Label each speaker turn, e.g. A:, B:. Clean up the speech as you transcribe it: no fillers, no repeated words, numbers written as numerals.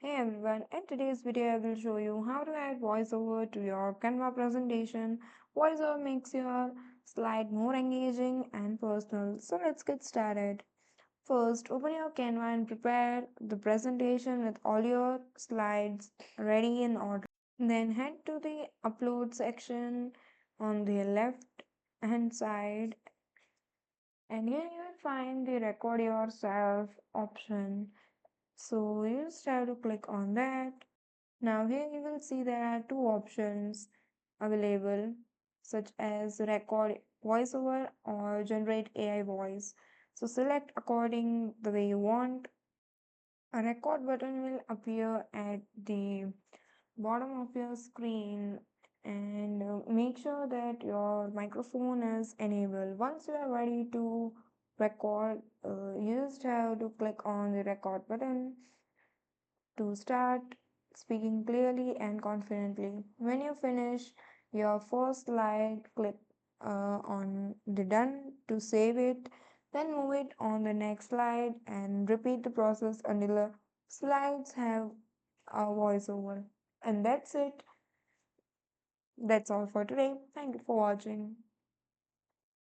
A: Hey everyone, in today's video I will show you how to add voiceover to your Canva presentation. Voiceover makes your slide more engaging and personal. So let's get started. First, open your Canva and prepare the presentation with all your slides ready in order. Then head to the upload section on the left hand side, and here you will find the record yourself option. So you just have to click on that. Now here you will see there are two options available, such as record voiceover or generate AI voice. So select according the way you want. A record button will appear at the bottom of your screen, and make sure that your microphone is enabled. Once you are ready to record, you just have to click on the record button to start speaking clearly and confidently. When you finish your first slide, click on the done to save it, then move it on the next slide and repeat the process until the slides have a voiceover. And that's it. That's all for today. Thank you for watching.